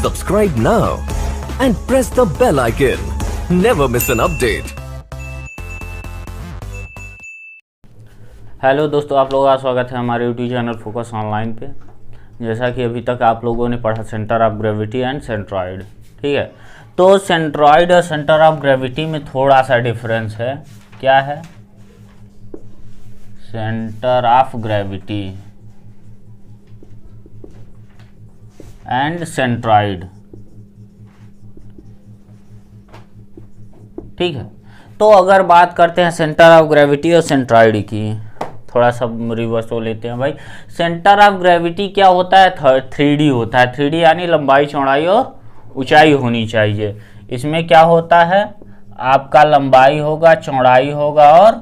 Subscribe now and press the bell icon. Never miss an update. Hello दोस्तों, आप लोगों का स्वागत है हमारे यूट्यूब चैनल फोकस ऑनलाइन पे। जैसा कि अभी तक आप लोगों ने पढ़ा centre of gravity and centroid, ठीक है। तो सेंट्रॉइड और सेंटर ऑफ ग्रेविटी में थोड़ा सा डिफरेंस है। क्या है? Centre of gravity and centroid, ठीक है। तो अगर बात करते हैं सेंटर ऑफ ग्रेविटी और सेंट्रॉइड की, थोड़ा सा रिवर्स हो लेते हैं भाई। सेंटर ऑफ ग्रेविटी क्या होता है? 3D होता है। 3D यानी लंबाई, चौड़ाई और ऊंचाई होनी चाहिए। इसमें क्या होता है? आपका लंबाई होगा, चौड़ाई होगा और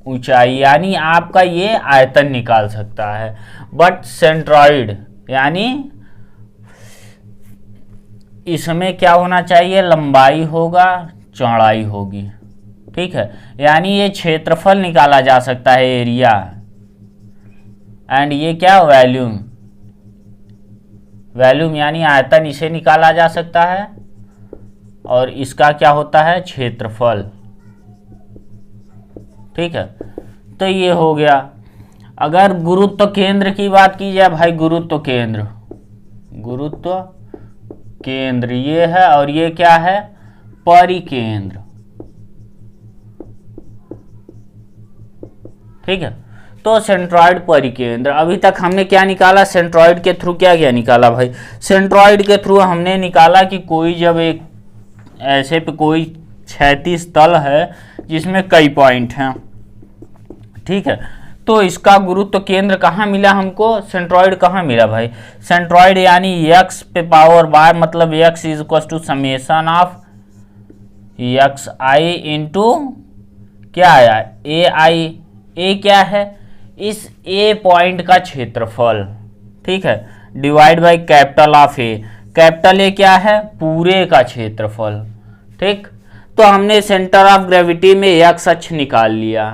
ऊंचाई, यानी आपका ये आयतन निकाल सकता है। बट सेंट्रॉइड यानी इसमें क्या होना चाहिए? लंबाई होगा, चौड़ाई होगी, ठीक है। यानी ये क्षेत्रफल निकाला जा सकता है, एरिया, एंड ये क्या? वॉल्यूम। वॉल्यूम यानी आयतन, इसे निकाला जा सकता है। और इसका क्या होता है? क्षेत्रफल, ठीक है। तो ये हो गया। अगर गुरुत्व केंद्र की बात की जाए भाई, गुरुत्व केंद्र ये है, और ये क्या है? परिकेंद्र, ठीक है। तो सेंट्रॉइड, परिकेंद्र। अभी तक हमने क्या निकाला? सेंट्रॉइड के थ्रू क्या निकाला भाई? सेंट्रॉइड के थ्रू हमने निकाला कि कोई जब एक ऐसे पे कोई क्षैतिज तल है जिसमें कई पॉइंट हैं, ठीक है। तो इसका गुरुत्व केंद्र कहाँ मिला हमको? सेंट्रॉइड कहाँ मिला भाई? सेंट्रॉइड यानी x पे पावर बार, मतलब x is equal to summation of xi into क्या आया? ai। ए क्या है? इस ए पॉइंट का क्षेत्रफल, ठीक है, divide by capital of A. Capital A क्या है? पूरे का क्षेत्रफल, ठीक। तो हमने सेंटर ऑफ ग्रेविटी में एक्स अक्ष निकाल लिया।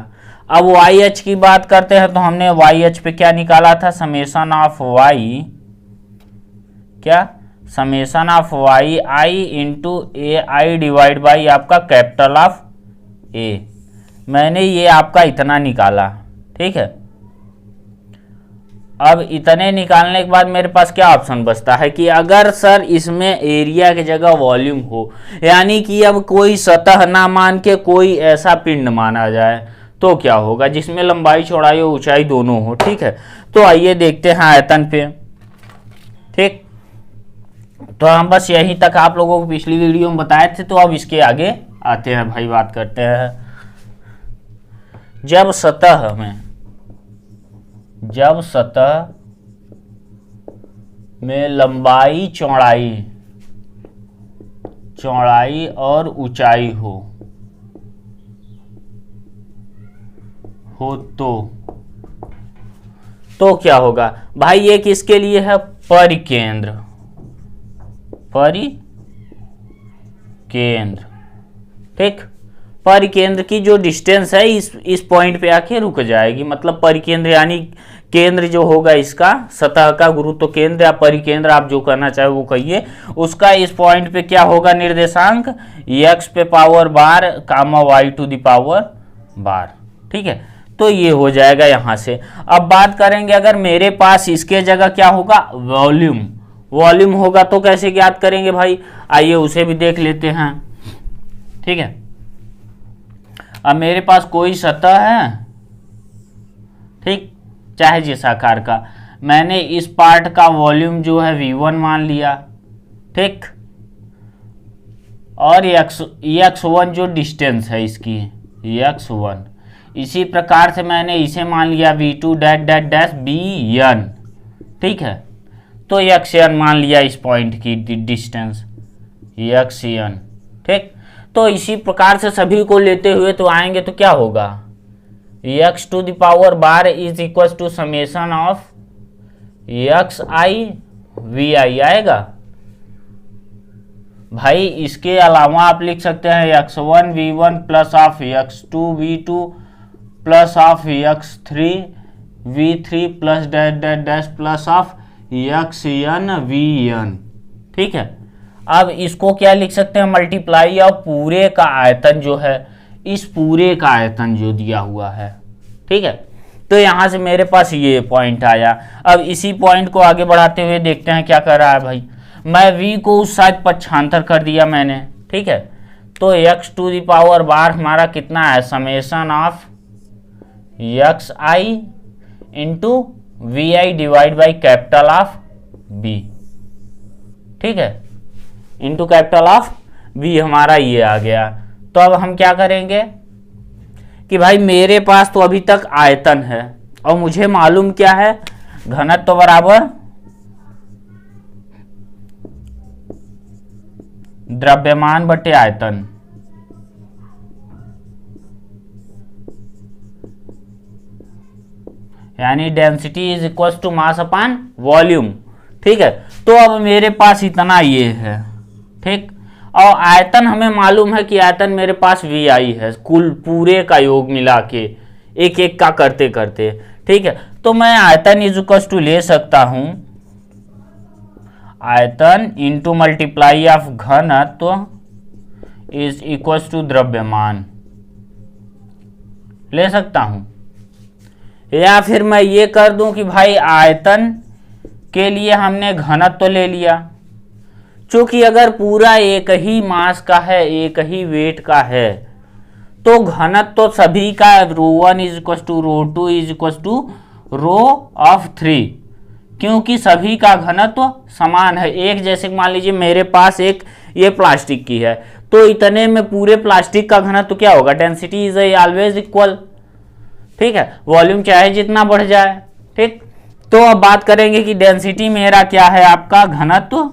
अब वाई अक्ष की बात करते हैं, तो हमने वाई अक्ष पे क्या निकाला था? समेशन ऑफ वाई, क्या? Summation of Y I into A I divide by आपका कैपिटल ऑफ ए। मैंने ये आपका इतना निकाला, ठीक है। अब इतने निकालने के बाद मेरे पास क्या ऑप्शन बचता है कि अगर सर इसमें एरिया की जगह वॉल्यूम हो, यानी कि अब कोई सतह ना मान के कोई ऐसा पिंड माना जाए, तो क्या होगा? जिसमें लंबाई, चौड़ाई और ऊंचाई दोनों हो, ठीक है। तो आइए देखते हैं आयतन पे, ठीक। तो हम बस यहीं तक आप लोगों को पिछली वीडियो में बताए थे, तो अब इसके आगे आते हैं भाई, बात करते हैं। जब सतह में लंबाई, चौड़ाई और ऊंचाई हो तो क्या होगा भाई? ये किसके लिए है? परिकेंद्र, ठीक। परिकेंद्र की जो डिस्टेंस है इस पॉइंट पे आके रुक जाएगी, मतलब परिकेंद्र यानी केंद्र जो होगा इसका, सतह का गुरुत्व केंद्र या परिकेंद्र, आप जो करना चाहे वो कहिए, उसका इस पॉइंट पे क्या होगा? निर्देशांक x पे power bar comma y to the power bar, ठीक है। तो ये हो जाएगा यहां से। अब बात करेंगे, अगर मेरे पास इसके जगह क्या होगा? वॉल्यूम होगा, तो कैसे ज्ञात करेंगे भाई? आइए उसे भी देख लेते हैं, ठीक है। अब मेरे पास कोई सतह है, ठीक, चाहे जिस आकार का। मैंने इस पार्ट का वॉल्यूम जो है V1 मान लिया, ठीक। और x1 जो डिस्टेंस है इसकी, x1, इसी प्रकार से मैंने इसे मान लिया V2 डैश Bn, ठीक है। तो xn मान लिया इस पॉइंट की डिस्टेंस, xn, ठीक। तो इसी प्रकार से सभी को लेते हुए तो आएंगे, तो क्या होगा? x to the power bar is equal to summation of xi vi आएगा भाई। इसके अलावा आप लिख सकते हैं x1 v1 plus of x2 v2 plus of x3 v3 plus dash dash dash plus of xn vn, ठीक है। अब इसको क्या लिख सकते हैं, मल्टीप्लाई ऑफ पूरे का आयतन जो है, इस पूरे का आयतन जो दिया हुआ है, ठीक है। तो यहां से मेरे पास ये पॉइंट आया। अब इसी पॉइंट को आगे बढ़ाते हुए देखते हैं क्या कर रहा है भाई। मैं v को उस साइड पक्षांतर कर दिया मैंने, ठीक है। तो x to the power bar हमारा कितना है, summation of X I into V I divide by capital of b, ठीक है, इंटू कैपिटल ऑफ b, हमारा ये आ गया। तो अब हम क्या करेंगे कि भाई मेरे पास तो अभी तक आयतन है और मुझे मालूम क्या है, घनत्व तो बराबर द्रव्यमान बटे आयतन, यानी density is equal to mass upon volume, ठीक है। तो अब मेरे पास इतना ये है, ठीक। और आयतन हमें मालूम है कि आयतन मेरे पास वी आई है, कुल पूरे का योग मिला के एक एक का करते करते, ठीक है। तो मैं आयतन इज इक्वल टू ले सकता हूं आयतन इंटू मल्टीप्लाई ऑफ घनत्व इज इक्वल टू द्रव्यमान ले सकता हूं, या फिर मैं ये कर दूं कि भाई आयतन के लिए हमने घनत्व ले लिया, क्योंकि अगर पूरा एक ही मास का है, एक ही वेट का है, तो घनत्व तो सभी का ρ1 is equal to ρ2 is equal to rho of 3, क्योंकि सभी का घनत्व समान है। एक जैसे मान लीजिए मेरे पास एक ये प्लास्टिक की है, तो इतने में पूरे प्लास्टिक का घनत्व क्या होगा, डेंसिटी इज ऑलवेज इक्वल, ठीक है, वॉल्यूम चाहे जितना बढ़ जाए, ठीक। तो अब बात करेंगे कि डेंसिटी मेरा क्या है, आपका घनत्व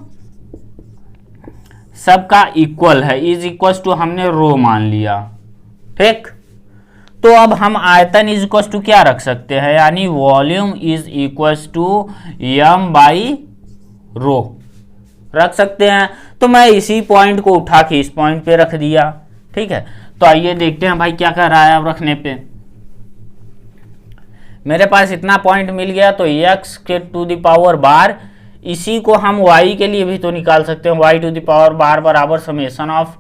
सबका इक्वल है, इज इक्वल टू हमने रो मान लिया, ठीक। तो अब हम आयतन इज इक्वल टू क्या रख सकते हैं, यानी volume is equal to M by rho रख सकते हैं। तो मैं इसी पॉइंट को उठा के इस पॉइंट पे रख दिया, ठीक है। तो आइए देखते हैं भाई क्या कर रहा है। अब रखने पे मेरे पास इतना पॉइंट मिल गया, तो x के टू द पावर बार, इसी को हम y के लिए भी तो निकाल सकते हैं, y to the power bar बराबर summation of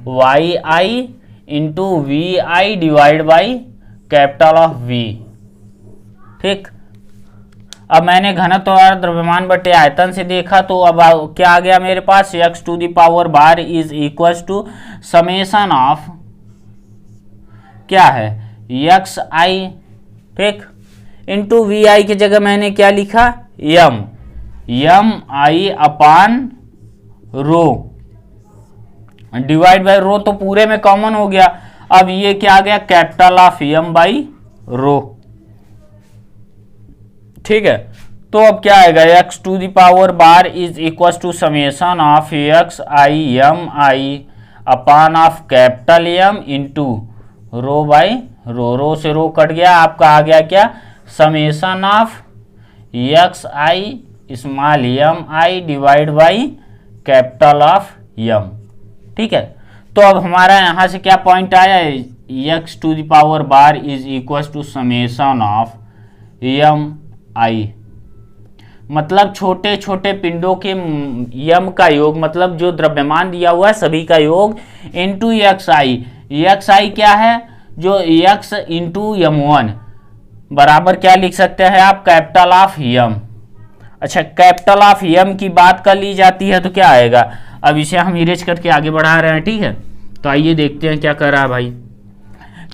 Y I into V I divide by capital of v, ठीक। अब मैंने घनत्व और द्रव्यमान बटे आयतन से देखा, तो अब क्या आ गया मेरे पास, x to the power bar is equal to summation of क्या है एक्स आई, ठीक, इंटू वी आई की जगह मैंने क्या लिखा, यम I upon row divide by rho, तो पूरे में कॉमन हो गया। अब ये क्या आ गया, capital of M by rho, ठीक है। तो अब क्या आएगा, X to the power bar is equal to summation of X I M I upon of capital M into rho by rho, rho से रो कट गया, आपका आ गया क्या, summation of X I small M I divide by capital of M, ठीक है। तो अब हमारा यहां से क्या पॉइंट आया है, X to the power bar is equal to summation of M I, मतलब छोटे छोटे पिंडों के यम का योग, मतलब जो द्रव्यमान दिया हुआ है सभी का योग, इंटू एक्स आई क्या है, जो एक्स इंटू यम1 बराबर क्या लिख सकते हैं आप, कैपिटल ऑफ यम। अच्छा, कैपिटल ऑफ यम की बात कर ली जाती है तो क्या आएगा, अब इसे हम इरेज करके आगे बढ़ा रहे हैं, ठीक है। तो आइए देखते हैं क्या कर रहा है भाई।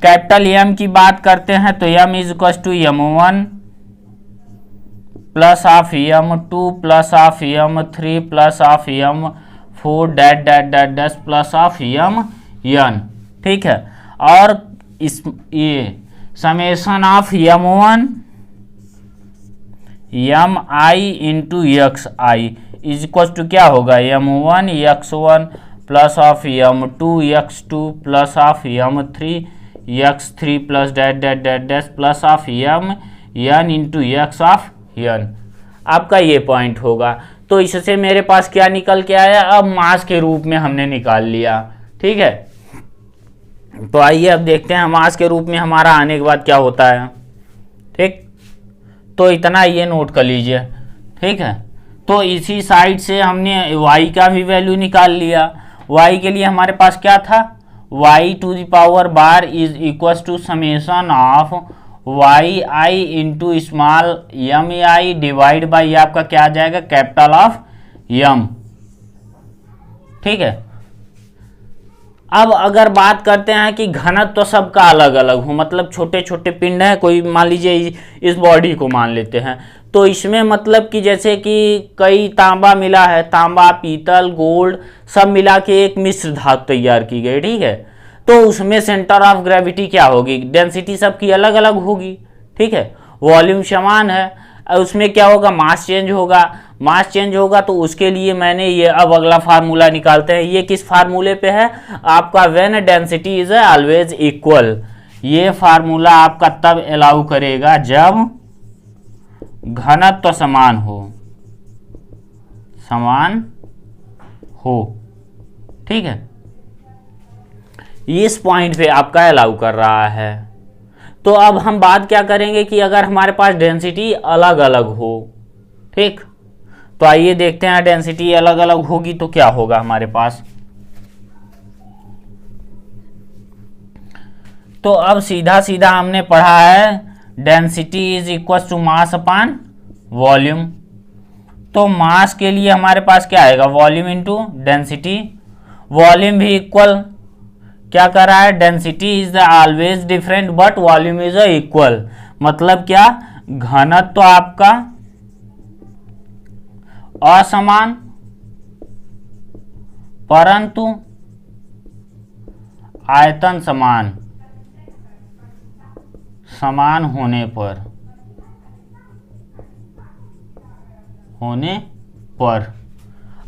कैपिटल यम की बात करते हैं तो यम is equal to यम1 plus of यम2 plus of यम3 plus of यम4 that dot dot dash plus of यमn, ठीक है। और इस ये summation of यम1 Yama I into x I is equal to क्या होगा, यम1 x1 plus of यम2 x2 plus of यम3 x3 plus dot dot dot dash plus of यमn into X of यन, आपका ये point होगा। तो इससे मेरे पास क्या निकल के आया, अब मास के रूप में हमने निकाल लिया, ठीक है। तो आइए अब देखते हैं मास के रूप में हमारा आने के बाद क्या होता है, ठीक। तो इतना ये नोट कर लीजिए, ठीक है। तो इसी साइड से हमने y का भी वैल्यू निकाल लिया। y के लिए हमारे पास क्या था, y to the power bar is equal to summation of Y I into small M I divide by आपका क्या आ जाएगा, कैपिटल ऑफ यम। ठीक है। अब अगर बात करते हैं कि घनत्व तो सबका अलग अलग हो, मतलब छोटे छोटे पिंड हैं, कोई मान लीजिए इस बॉडी को मान लेते हैं, तो इसमें मतलब कि जैसे कि कई तांबा मिला है, तांबा पीतल गोल्ड सब मिला के एक मिश्र धातु तैयार की गई। ठीक है। तो उसमें सेंटर ऑफ ग्रेविटी क्या होगी, डेंसिटी सबकी अलग अलग होगी। ठीक है। वॉल्यूम समान है, उसमें क्या होगा, मास चेंज होगा। मास चेंज होगा तो उसके लिए मैंने ये अब अगला फार्मूला निकालते हैं। ये किस फार्मूले पे है आपका, when density is always equal. ये फार्मूला आपका तब अलाउ करेगा जब घनत्व समान हो, समान हो। ठीक है। इस पॉइंट पे आपका अलाउ कर रहा है। तो अब हम बात क्या करेंगे कि अगर हमारे पास डेंसिटी अलग अलग हो। ठीक, तो आइए देखते हैं डेंसिटी अलग अलग होगी तो क्या होगा हमारे पास। तो अब सीधा सीधा हमने पढ़ा है density is equal to mass upon volume. तो मास के लिए हमारे पास क्या आएगा, वॉल्यूम इंटू डेंसिटी। वॉल्यूम भी इक्वल क्या कर रहा है, density is always different but volume is equal. मतलब क्या, घनत्व तो आपका असमान परंतु आयतन समान, समान होने पर।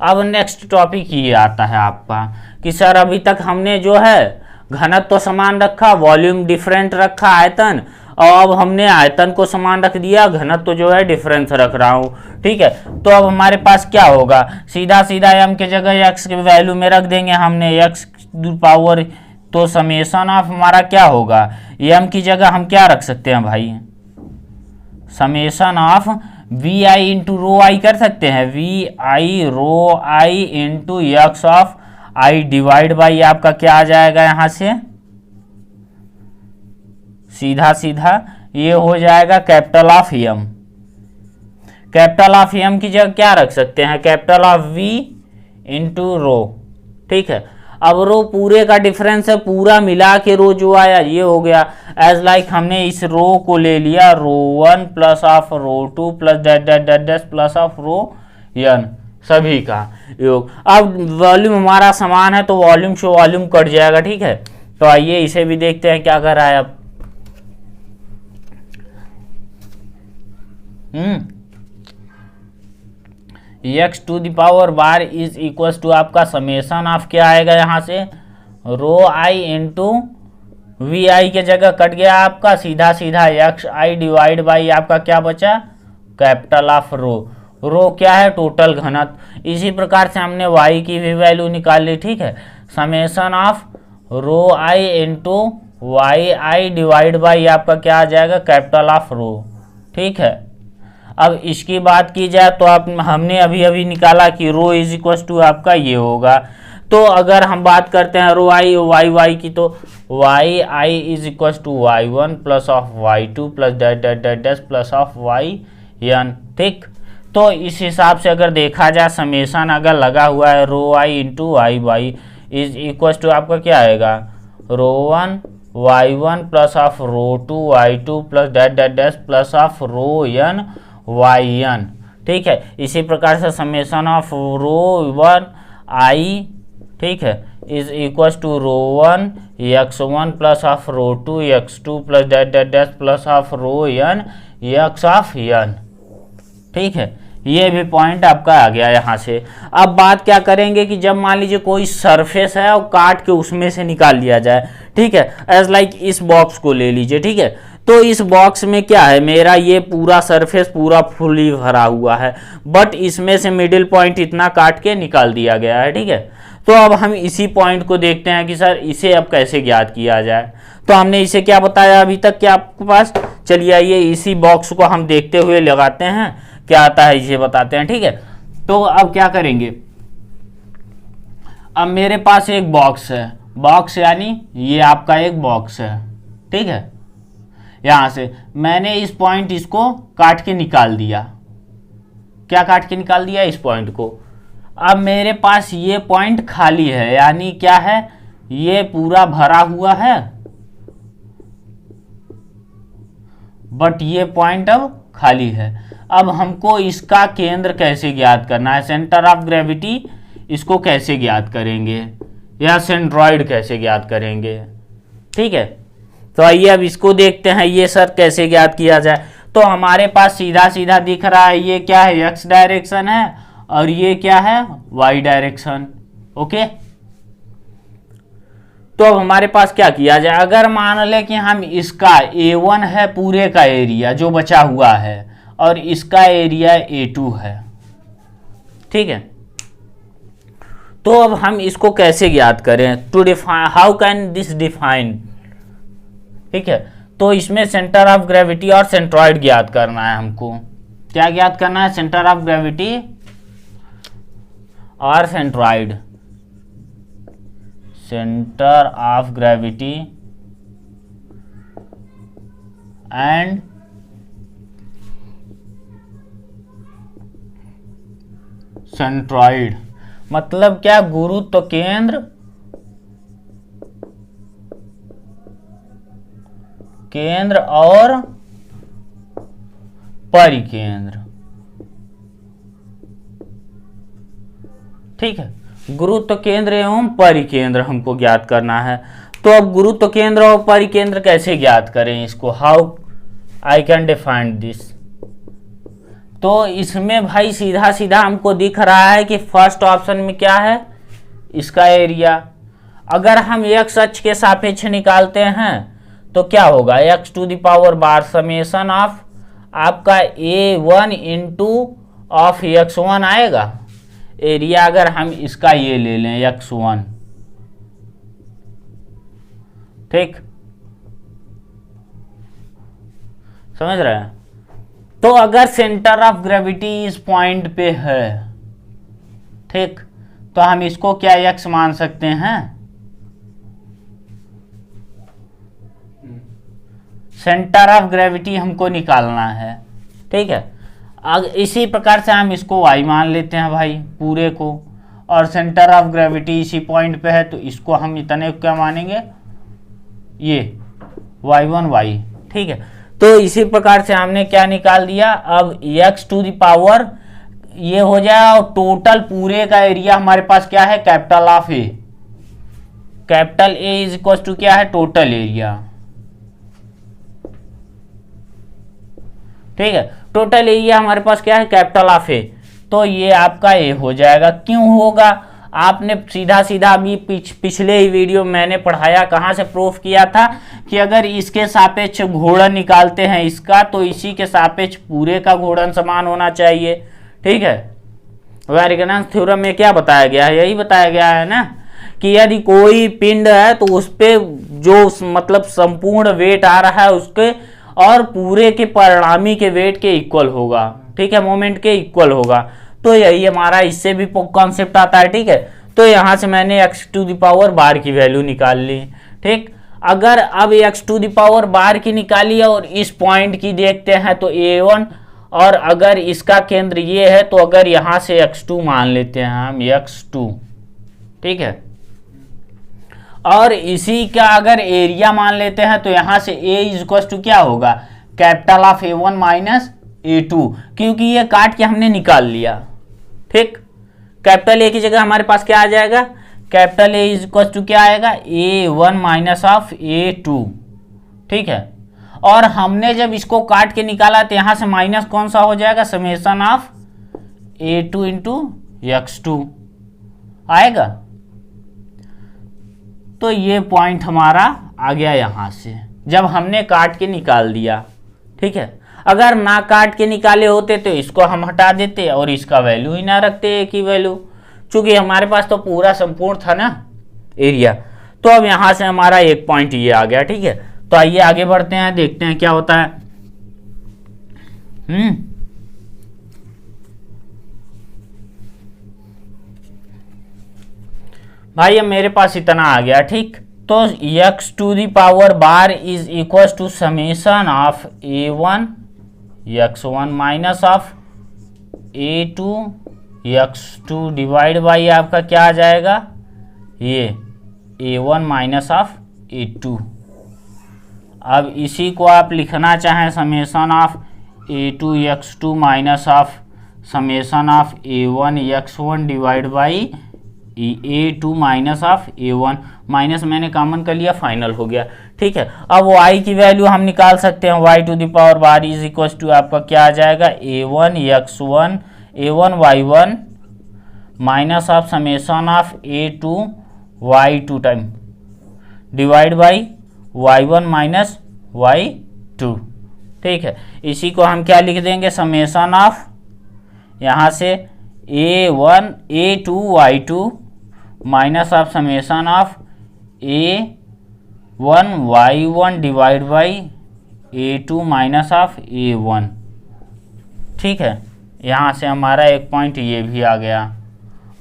अब नेक्स्ट टॉपिक ये आता है आपका कि सर अभी तक हमने जो है घनत्व तो समान रखा, वॉल्यूम डिफरेंट रखा, आयतन, और अब हमने आयतन को समान रख दिया, घनत्व तो जो है डिफरेंस रख रहा हूँ। ठीक है। तो अब हमारे पास क्या होगा, सीधा सीधा m के जगह x के वैल्यू में रख देंगे हमने x पावर, तो समेशन ऑफ हमारा क्या होगा, m की जगह हम क्या रख सकते हैं भाई, summation of V I into rho I कर सकते हैं, V I rho I into X of I divide by आपका क्या आ जाएगा, यहां से सीधा सीधा ये हो जाएगा capital of M. Capital of M की जगह क्या रख सकते हैं, capital of V into rho. ठीक है। अब रो पूरे का डिफरेंस है, पूरा मिला के रो जो आया ये हो गया। एज लाइक हमने इस रो को ले लिया rho 1 plus of rho 2 plus dot dot dot dot plus of rho n, सभी का योग। अब वॉल्यूम हमारा समान है तो वॉल्यूम से वॉल्यूम कट जाएगा। ठीक है। तो आइए इसे भी देखते हैं क्या कर रहा है अब। X to the power bar is equal to आपका समेशन ऑफ क्या आएगा, यहां से रो आई इंटू वी आई के जगह कट गया आपका, सीधा सीधा एक्स आई डिवाइड बाई आपका क्या बचा, कैपिटल ऑफ रो। रो क्या है, टोटल घनत्व। इसी प्रकार से हमने y की भी वैल्यू निकाल ली। ठीक है। Summation of rho I into Y I divide by आपका क्या आ जाएगा, कैपिटल ऑफ रो। ठीक है। अब इसकी बात की जाए तो आप हमने अभी अभी निकाला कि रो इज इक्वल टू आपका ये होगा। तो अगर हम बात करते हैं रो आई वाई वाई की, तो Y I is equal to Y 1 plus of Y 2 plus dot dot dot dash plus of Y n। ठीक। तो इस हिसाब से अगर देखा जाए समेशन अगर लगा हुआ है rho I into Y Y is equal to आपका क्या आएगा, rho 1 Y 1 plus of rho 2 Y 2 plus dot dot dash plus of rho n Y n। ठीक है। इसी प्रकार से समेशन ऑफ रो 1 आई, ठीक है, is equal to rho 1 x1 plus of rho 2 x2 plus dot dot dash plus of rho n x of n। ठीक है। ये भी पॉइंट आपका आ गया यहाँ से। अब बात क्या करेंगे कि जब मान लीजिए कोई सरफेस है और काट के उसमें से निकाल लिया जाए। ठीक है। एज लाइक इस बॉक्स को ले लीजिए। ठीक है। तो इस बॉक्स में क्या है, मेरा ये पूरा सरफेस पूरा फुली भरा हुआ है, बट इसमें से मिडिल पॉइंट इतना काट के निकाल दिया गया है। ठीक है। तो अब हम इसी पॉइंट को देखते हैं कि सर इसे अब कैसे ज्ञात किया जाए। तो हमने इसे क्या बताया अभी तक क्या आपके पास, चलिए आइए इसी बॉक्स को हम देखते हुए लगाते हैं क्या आता है इसे बताते हैं। ठीक है। तो अब क्या करेंगे, अब मेरे पास एक बॉक्स है, बॉक्स यानी ये आपका एक बॉक्स है, ठीक है। यहां से मैंने इस पॉइंट इसको काट के निकाल दिया, क्या काट के निकाल दिया, इस पॉइंट को। अब मेरे पास ये पॉइंट खाली है, यानी क्या है, ये पूरा भरा हुआ है, बट ये पॉइंट अब खाली है। अब हमको इसका केंद्र कैसे ज्ञात करना है, सेंटर ऑफ ग्रेविटी इसको कैसे ज्ञात करेंगे, या सेंट्रॉइड कैसे ज्ञात करेंगे, ठीक है। तो आइए अब इसको देखते हैं, ये सर कैसे ज्ञात किया जाए। तो हमारे पास सीधा सीधा दिख रहा है, ये क्या है, एक्स डायरेक्शन है, और ये क्या है, वाई डायरेक्शन, ओके। तो अब हमारे पास क्या किया जाए, अगर मान लें कि हम इसका A1 है पूरे का एरिया जो बचा हुआ है, और इसका एरिया A2 है, ठीक है। तो अब हम इसको कैसे ज्ञात करें, to define, how can this define, ठीक है। तो इसमें सेंटर ऑफ ग्रेविटी और सेंट्रॉइड ज्ञात करना है हमको। क्या ज्ञात करना है, सेंटर ऑफ ग्रेविटी और centroid, centre of gravity and centroid, मतलब क्या, गुरुत्व केंद्र, केंद्र और परिकेंद्र, ठीक है। गुरुत्व केंद्र एवं परिकेंद्र हमको ज्ञात करना है। तो अब गुरुत्व केंद्र और परिकेंद्र कैसे ज्ञात करें इसको, how I can define this. तो इसमें भाई सीधा सीधा हमको दिख रहा है कि फर्स्ट ऑप्शन में क्या है, इसका एरिया। अगर हम एक्स अक्ष के सापेक्ष निकालते हैं तो क्या होगा, X to the power bar summation of आपका A1 इंटू ऑफ x1 आएगा। एरिया अगर हम इसका ये ले लें x1, ठीक, समझ रहे हैं। तो अगर सेंटर ऑफ ग्रेविटी इस पॉइंट पे है, ठीक, तो हम इसको क्या x मान सकते हैं, सेंटर ऑफ ग्रेविटी हमको निकालना है, ठीक है। इसी प्रकार से हम इसको y मान लेते हैं भाई पूरे को, और सेंटर ऑफ ग्रेविटी इसी पॉइंट पे है तो इसको हम इतने क्या मानेंगे, ये y1 y, ठीक है। तो इसी प्रकार से हमने क्या निकाल दिया, अब x टू द पावर ये हो जाए, और टोटल पूरे का एरिया हमारे पास क्या है, capital of A, capital A is equal to क्या है, टोटल एरिया, ठीक है। टोटल एरिया हमारे पास क्या है, कैपिटल ऑफ A, तो ये आपका A हो जाएगा। क्यों होगा, आपने सीधा सीधा अभी पिछले ही वीडियो मैंने पढ़ाया, कहाँ से प्रूफ किया था कि अगर इसके सापेक्ष घूर्णन निकालते हैं इसका, तो इसी के सापेक्ष पूरे का घूर्णन समान होना चाहिए, ठीक है। वैरिगेन्स थ्योरम में क्या बताया गया है, यही बताया गया है ना, कि यदि कोई पिंड है तो उस पे जो मतलब संपूर्ण वेट आ रहा है उसके और पूरे के परिणामी के वेट के इक्वल होगा, ठीक है, मोमेंट के इक्वल होगा। तो यही हमारा इससे भी कॉन्सेप्ट आता है, ठीक है। तो यहाँ से मैंने x टू द पावर बार की वैल्यू निकाल ली, ठीक। अगर अब x टू द पावर बार की निकाली और इस पॉइंट की देखते हैं तो A1, और अगर इसका केंद्र ये है तो अगर यहाँ से x2 मान लेते हैं हम, x2, ठीक है, और इसी का अगर एरिया मान लेते हैं तो यहाँ से A इज इक्वल टू क्या होगा, capital of A1 minus A2, क्योंकि ये काट के हमने निकाल लिया, ठीक। कैपिटल A की जगह हमारे पास क्या आ जाएगा, capital A is equal to क्या आएगा, A1 माइनस ऑफ A2, ठीक है। और हमने जब इसको काट के निकाला तो यहाँ से माइनस कौन सा हो जाएगा, summation of A2 into x2 आएगा। तो ये पॉइंट हमारा आ गया यहाँ से, जब हमने काट के निकाल दिया, ठीक है। अगर ना काट के निकाले होते तो इसको हम हटा देते और इसका वैल्यू ही ना रखते, एक ही वैल्यू, चूंकि हमारे पास तो पूरा संपूर्ण था ना एरिया। तो अब यहाँ से हमारा एक पॉइंट ये आ गया, ठीक है। तो आइए आगे बढ़ते हैं, देखते हैं क्या होता है। भाई अब मेरे पास इतना आ गया, ठीक। तो x to the power bar is equal to summation of a1 x1 minus of a2 x2 divide by आपका क्या आ जाएगा, ये a1 माइनस ऑफ a2। अब इसी को आप लिखना चाहें summation of a2 x2 minus of summation of a1 x1 divide by a2 minus of a1, minus मैंने कॉमन कर लिया, फाइनल हो गया, ठीक है। अब y की वैल्यू हम निकाल सकते हैं, y to the power bar is equal to आपका क्या आ जाएगा, a1 x1 a1 y1 minus of summation of a2 y2 time divide by y1 minus y2, ठीक है। इसी को हम क्या लिख देंगे, समेशन ऑफ यहाँ से a1 a2 y2 minus of summation of a1 y1 divide by a2 minus of a1, ठीक है। यहाँ से हमारा एक पॉइंट ये भी आ गया,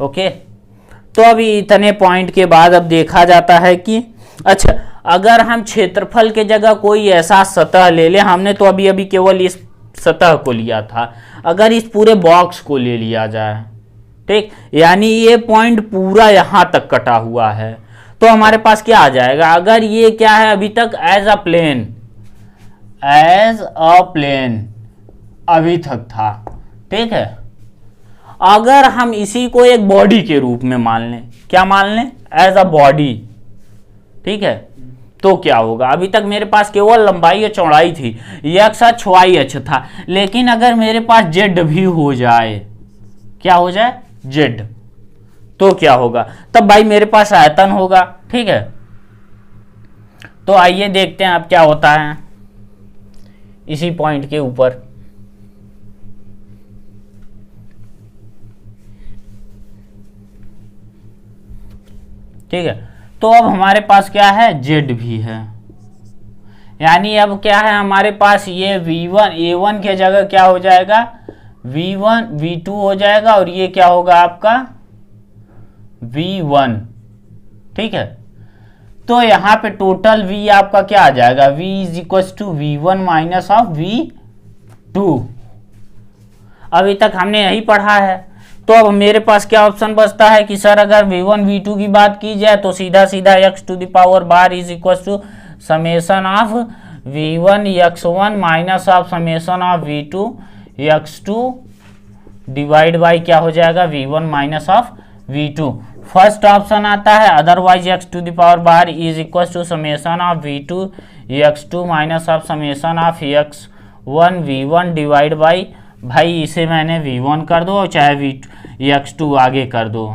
ओके। तो अभी इतने पॉइंट के बाद अब देखा जाता है कि अच्छा, अगर हम क्षेत्रफल के जगह कोई ऐसा सतह ले लें, हमने तो अभी अभी केवल इस सतह को लिया था, अगर इस पूरे बॉक्स को ले लिया जाए, ठीक, यानी ये पॉइंट पूरा यहां तक कटा हुआ है, तो हमारे पास क्या आ जाएगा, अगर ये क्या है अभी तक एज अ प्लेन अभी तक था, ठीक है। अगर हम इसी को एक बॉडी के रूप में मान लें, क्या मान लें, एज अ बॉडी, ठीक है, तो क्या होगा, अभी तक मेरे पास केवल लंबाई और चौड़ाई थी, x अक्ष y अक्ष था, लेकिन अगर मेरे पास z भी हो जाए, क्या हो जाए, z, तो क्या होगा, तब भाई मेरे पास आयतन होगा, ठीक है। तो आइए देखते हैं अब क्या होता है इसी पॉइंट के ऊपर। ठीक है, तो अब हमारे पास क्या है, z भी है, यानी अब क्या है हमारे पास, ये v1 a1 के जगह क्या हो जाएगा, v1 v2 हो जाएगा, और ये क्या होगा आपका v1, ठीक है। तो यहाँ पे टोटल v आपका क्या आ जाएगा, v is equal to v1 minus of v2। अभी तक हमने यही पढ़ा है, तो अब मेरे पास क्या ऑप्शन बचता है कि सर अगर v1 v2 की बात की जाए तो सीधा सीधा x to the power bar is equal to summation of v1 x1 minus of summation of v2 x2 divide by क्या हो जाएगा, v1 minus of v2। First option आता है, otherwise x to the power bar is equal to summation of v2 x2 minus of summation of x1 v1 divide by, भाई इसे मैंने v1 कर दो और चाहे x2 आगे कर दो,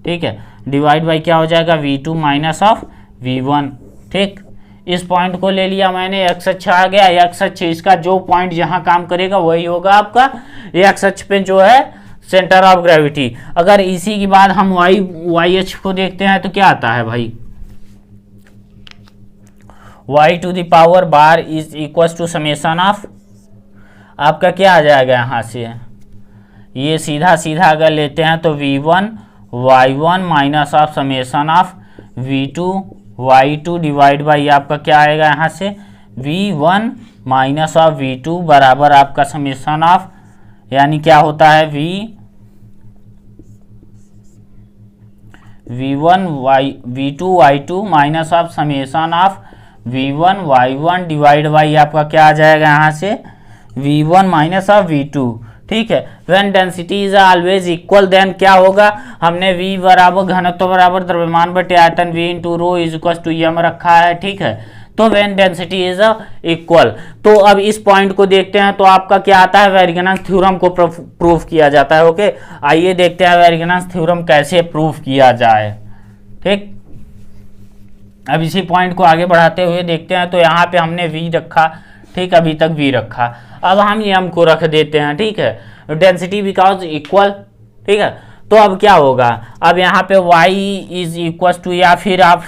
ठीक है, डिवाइड बाई क्या हो जाएगा, v2 माइनस ऑफ v1, ठीक। इस पॉइंट को ले लिया मैंने, x अक्ष आ गया, x अक्ष इसका जो पॉइंट जहां काम करेगा वही होगा आपका x अक्ष पे जो है सेंटर ऑफ ग्रेविटी। अगर इसी की बाद हम y अक्ष को देखते हैं तो क्या आता है भाई, y to the power bar is equal to summation of आपका क्या आ जाएगा, यहाँ से ये सीधा सीधा अगर लेते हैं तो v1 y1 minus of summation of v2 y2 divide by आपका क्या आएगा, यहाँ से v1 माइनस ऑफ v2 बराबर आपका समेशन ऑफ, यानी क्या होता है v1 v2 y2 minus of summation of v1 y1 divide by आपका क्या आ जाएगा, यहाँ से v1 माइनस ऑफ v2, ठीक है। When density is always equal, then क्या होगा, हमने v बराबर घनत्व बराबर द्रव्यमान बटे आयतन v into rho is equal to m रखा है, ठीक है। तो व्हेन डेंसिटी इज इक्वल, तो अब इस पॉइंट को देखते हैं तो आपका क्या आता है, वेरिगेनस थ्योरम को प्रूफ किया जाता है, ओके। आइए देखते हैं वेरिगेनस थ्योरम कैसे प्रूफ किया जाए, ठीक। अब इसी पॉइंट को आगे बढ़ाते हुए देखते हैं, तो यहाँ पे हमने v रखा, ठीक, अभी तक v रखा, अब हम m को रख देते हैं, ठीक है, डेंसिटी बिकॉज इक्वल, ठीक है। तो अब क्या होगा, अब यहाँ पे y इज इक्वल टू, या फिर आप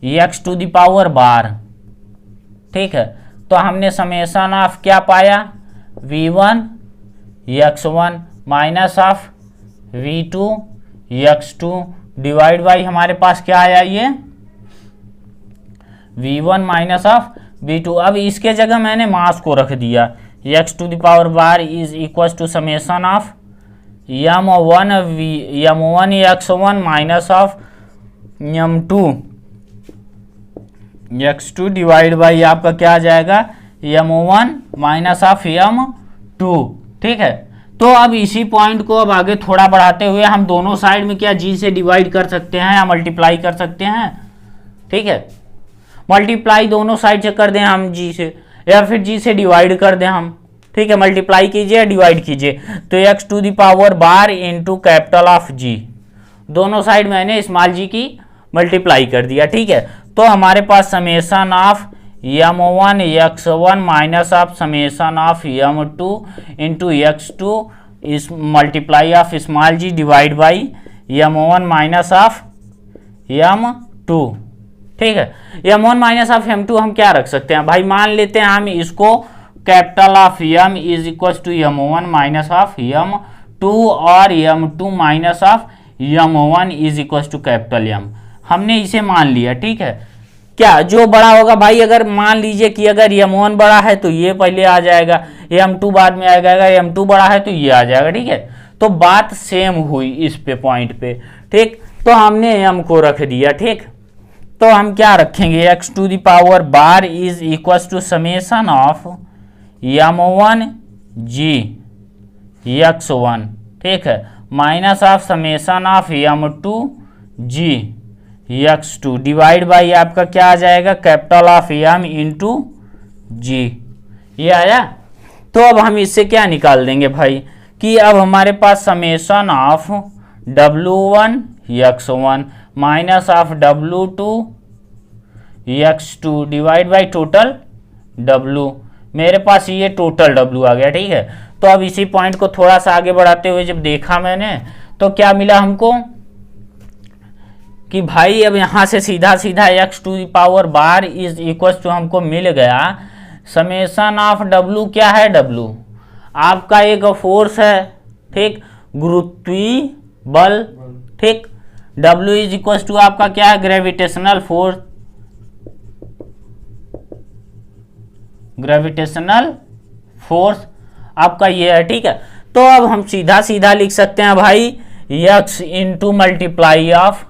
x to the power bar, ठीक है। तो हमने समेशन ऑफ क्या पाया, v1 x1 minus of v2 x2 divide by हमारे पास क्या आया ये v1 माइनस ऑफ v2। अब इसके जगह मैंने मास को रख दिया, x to the power bar is equal to summation of m1 x1 minus of m2 x2 divide by आपका क्या आ जाएगा m1 माइनस ऑफ m2। ठीक है, तो अब इसी पॉइंट को अब आगे थोड़ा बढ़ाते हुए हम दोनों साइड में क्या g से डिवाइड कर सकते हैं या मल्टीप्लाई कर सकते हैं। ठीक है, मल्टीप्लाई दोनों साइड से कर दें हम g से, या फिर g से डिवाइड कर दें हम। ठीक है, मल्टीप्लाई कीजिए या डिवाइड कीजिए, तो x to the power bar into capital of g, दोनों साइड मैंने स्मॉल g की मल्टीप्लाई कर दिया। ठीक है, तो हमारे पास summation of m1 x1 minus of summation of m2 into x2 इस multiply of small g divide by m1 minus of m2। ठीक है, m1 माइनस ऑफ m2 हम क्या रख सकते हैं भाई, मान लेते हैं हम इसको capital of m is equal to m1 minus of m2 और m2 minus of m1 is equal to capital M, हमने इसे मान लिया। ठीक है, क्या जो बड़ा होगा भाई, अगर मान लीजिए कि अगर m1 बड़ा है तो ये पहले आ जाएगा, m2 बाद में आएगा, अगर m2 बड़ा है तो ये आ जाएगा। ठीक है, तो बात सेम हुई इस पे पॉइंट पे। ठीक, तो हमने m को रख दिया। ठीक, तो हम क्या रखेंगे, x to the power bar is equal to summation of m1 g x1। ठीक है, minus of summation of m2 g x2 divide by आपका क्या आ जाएगा capital of m into g. ये आया, तो अब हम इससे क्या निकाल देंगे भाई कि अब हमारे पास summation of w1 x1 minus of w2 x2 divide by total w, मेरे पास ये टोटल w आ गया। ठीक है, तो अब इसी पॉइंट को थोड़ा सा आगे बढ़ाते हुए जब देखा मैंने तो क्या मिला हमको कि भाई अब यहाँ से सीधा सीधा x to the power bar is equal to हमको मिल गया समेशन ऑफ w। क्या है w, आपका एक फोर्स है। ठीक, गुरुत्वीय बल। ठीक, w इज इक्वल टू आपका क्या है ग्रेविटेशनल फोर्स, ग्रेविटेशनल फोर्स आपका ये है। ठीक है, तो अब हम सीधा सीधा लिख सकते हैं भाई x इंटू मल्टीप्लाई ऑफ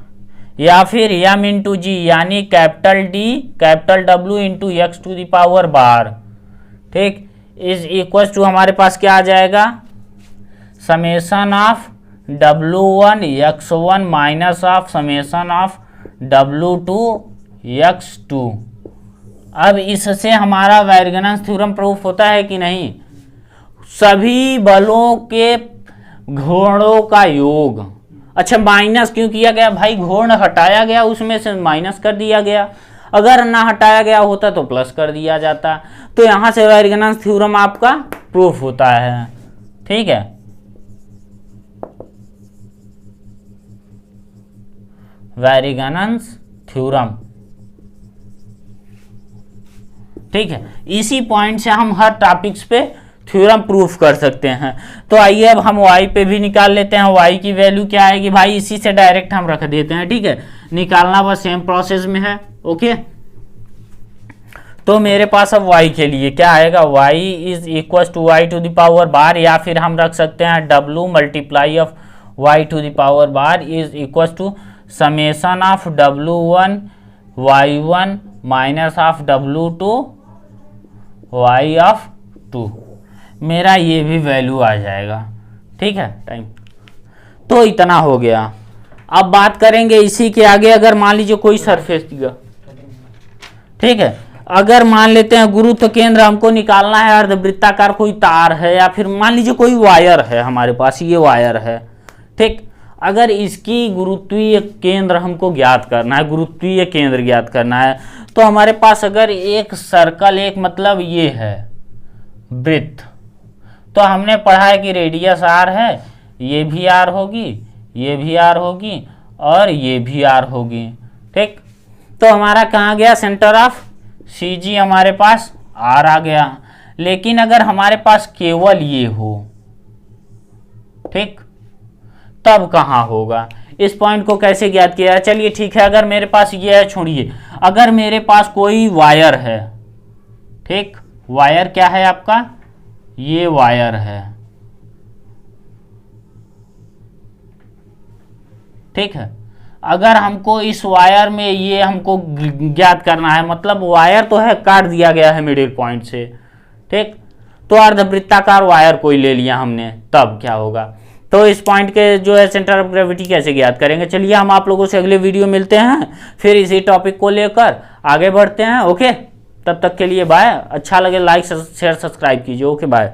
या फिर m इंटू जी, यानी capital D capital W into X to the power bar. ठीक, इज इक्वल टू हमारे पास क्या आ जाएगा summation of w1 x1 minus of summation of w2 x2। अब इससे हमारा वायरगेन्स थ्योरम प्रूफ होता है कि नहीं, सभी बलों के घोड़ों का योग। अच्छा, माइनस क्यों किया गया भाई, घोड़ हटाया गया उसमें से माइनस कर दिया गया, अगर ना हटाया गया होता तो प्लस कर दिया जाता। तो यहां से वायरगेन्स थ्योरम आपका प्रूफ होता है। ठीक है, वायरगेन्स थ्योरम। ठीक है, इसी पॉइंट से हम हर टॉपिक्स पे थ्योरम प्रूफ कर सकते हैं। तो आइए अब हम y पे भी निकाल लेते हैं, y की वैल्यू क्या आएगी भाई, इसी से डायरेक्ट हम रख देते हैं। ठीक है, निकालना बस सेम प्रोसेस में है। ओके, तो मेरे पास अब y के लिए क्या आएगा, y is equal to y to the power bar, या फिर हम रख सकते हैं w multiply of y to the power bar is equal to summation of w1 y1 minus of w2 y of 2। मेरा ये भी वैल्यू आ जाएगा। ठीक है, टाइम तो इतना हो गया। अब बात करेंगे इसी के आगे, अगर मान लीजिए कोई सरफेस दिया। ठीक है, अगर मान लेते हैं गुरुत्व केंद्र हमको निकालना है, अर्धवृत्ताकार कोई तार है या फिर मान लीजिए कोई वायर है हमारे पास, ये वायर है। ठीक, अगर इसकी गुरुत्वीय केंद्र हमको ज्ञात करना है, गुरुत्वीय केंद्र ज्ञात करना है, तो हमारे पास अगर एक सर्कल, एक मतलब ये है वृत्त, तो हमने पढ़ा है कि रेडियस r है, ये भी r होगी, ये भी r होगी और ये भी r होगी। ठीक, तो हमारा कहाँ गया सेंटर ऑफ CG, हमारे पास r आ गया। लेकिन अगर हमारे पास केवल ये हो, ठीक, तब कहाँ होगा, इस पॉइंट को कैसे ज्ञात किया? चलिए ठीक है, अगर मेरे पास ये है, छोड़िए, अगर मेरे पास कोई वायर है, ठीक, वायर क्या है आपका, ये वायर है, ठीक है। अगर हमको इस वायर में ये हमको ज्ञात करना है, मतलब वायर तो है, काट दिया गया है मिडिल पॉइंट से, ठीक, तो अर्धवृत्ताकार वायर कोई ले लिया हमने, तब क्या होगा? तो इस पॉइंट के जो है सेंटर ऑफ ग्रेविटी कैसे ज्ञात करेंगे? चलिए हम आप लोगों से अगले वीडियो मिलते हैं, फिर इसी टॉपिक को लेकर आगे बढ़ते हैं। ओके, तब तक के लिए बाय। अच्छा लगे लाइक शेयर सब्सक्राइब कीजिए। Okay bye.